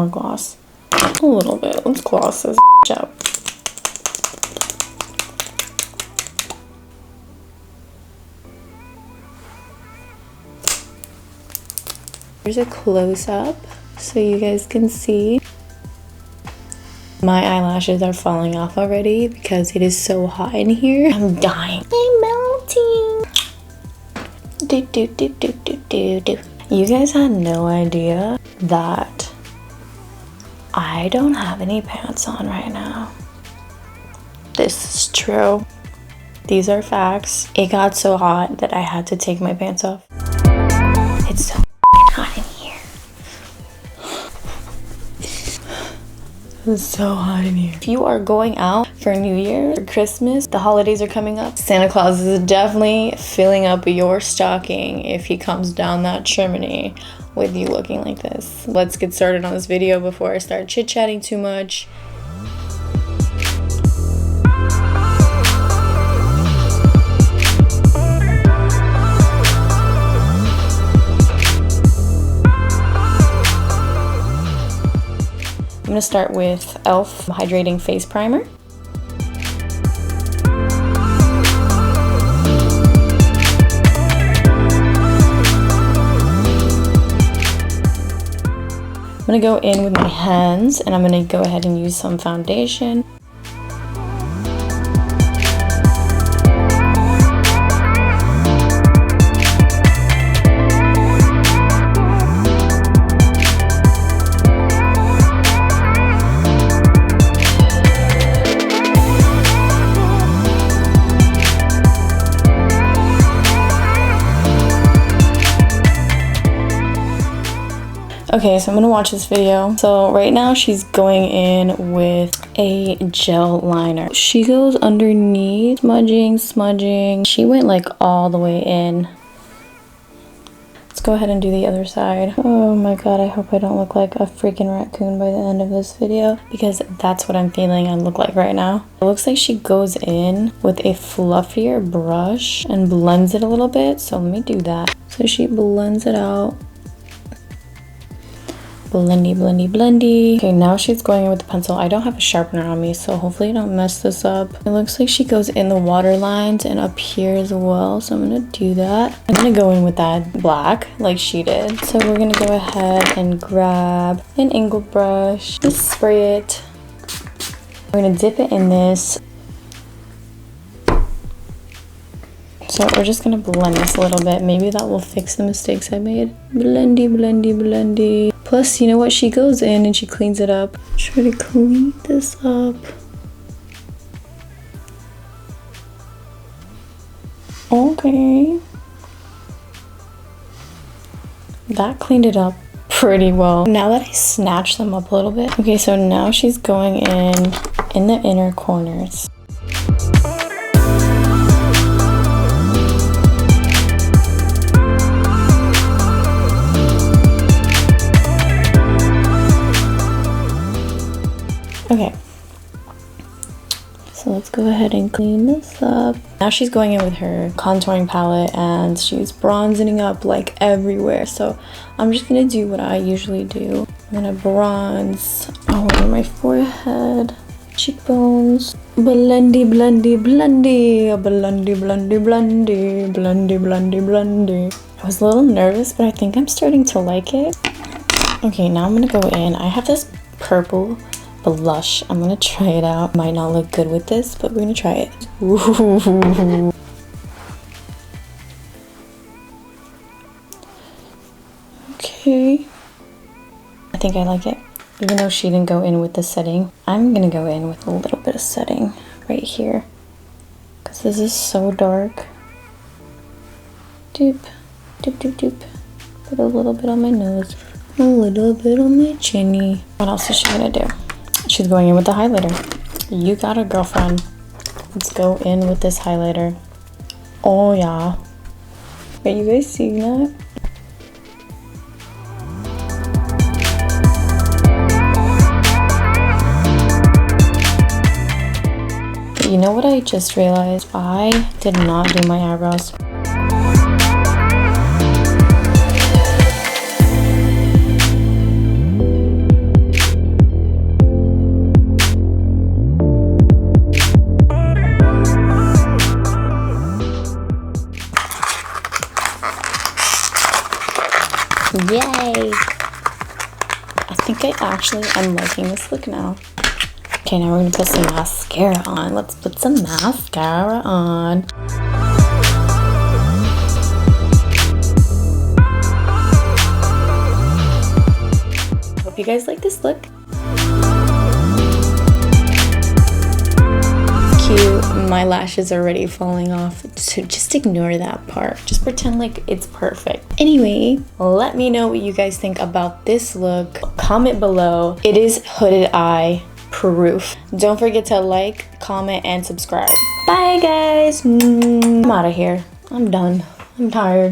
more gloss? A little bit. Let's gloss this up. Here's a close-up so you guys can see. My eyelashes are falling off already because it is so hot in here. I'm dying. I'm melting. You guys had no idea that I don't have any pants on right now. This is true. These are facts. It got so hot that I had to take my pants off. It's so hot in here. It's so hot in here. If you are going out for New Year or Christmas, the holidays are coming up. Santa Claus is definitely filling up your stocking if he comes down that chimney with you looking like this. Let's get started on this video before I start chit-chatting too much. I'm gonna start with e.l.f. Hydrating Face Primer. I'm gonna go in with my hands and I'm gonna go ahead and use some foundation. Okay, so I'm gonna watch this video. So right now she's going in with a gel liner. She goes underneath, smudging. She went like all the way in. Let's go ahead and do the other side. Oh my god, I hope I don't look like a freaking raccoon by the end of this video, because that's what I'm feeling I look like right now. It looks like she goes in with a fluffier brush and blends it a little bit. So let me do that. So she blends it out. Blendy. Okay, now she's going in with the pencil. I don't have a sharpener on me, so hopefully I don't mess this up. It looks like she goes in the water lines and up here as well, so I'm gonna do that. I'm gonna go in with that black like she did. So we're gonna go ahead and grab an angle brush, just spray it. We're gonna dip it in this. So we're just gonna blend this a little bit. Maybe that will fix the mistakes I made. Blendy. Plus, you know what? She goes in and she cleans it up. Try to clean this up. Okay. That cleaned it up pretty well. Now that I snatched them up a little bit. Okay, so now she's going in the inner corners. Okay, so let's go ahead and clean this up. Now she's going in with her contouring palette and she's bronzing up like everywhere. So I'm just gonna do what I usually do. I'm gonna bronze all over my forehead, cheekbones. Blendy. I was a little nervous, but I think I'm starting to like it. Okay, now I'm gonna go in. I have this purple blush. I'm gonna try it out. Might not look good with this, but we're gonna try it. Ooh. Okay. I think I like it. Even though she didn't go in with the setting, I'm gonna go in with a little bit of setting right here. Because this is so dark. Doop. Put a little bit on my nose. A little bit on my chinny. What else is she gonna do? She's going in with the highlighter. You got it, girlfriend. Let's go in with this highlighter. Oh yeah. Are you guys seeing that? But you know what I just realized? I did not do my eyebrows. Yay! I think I actually am liking this look now. Okay, now we're gonna put some mascara on. Let's put some mascara on. Hope you guys like this look. Cute. My lashes are already falling off, so just ignore that part. Just pretend like it's perfect. Anyway, let me know what you guys think about this look. Comment below. It is hooded eye proof. Don't forget to like, comment, and subscribe. Bye guys. I'm out of here. I'm done. I'm tired.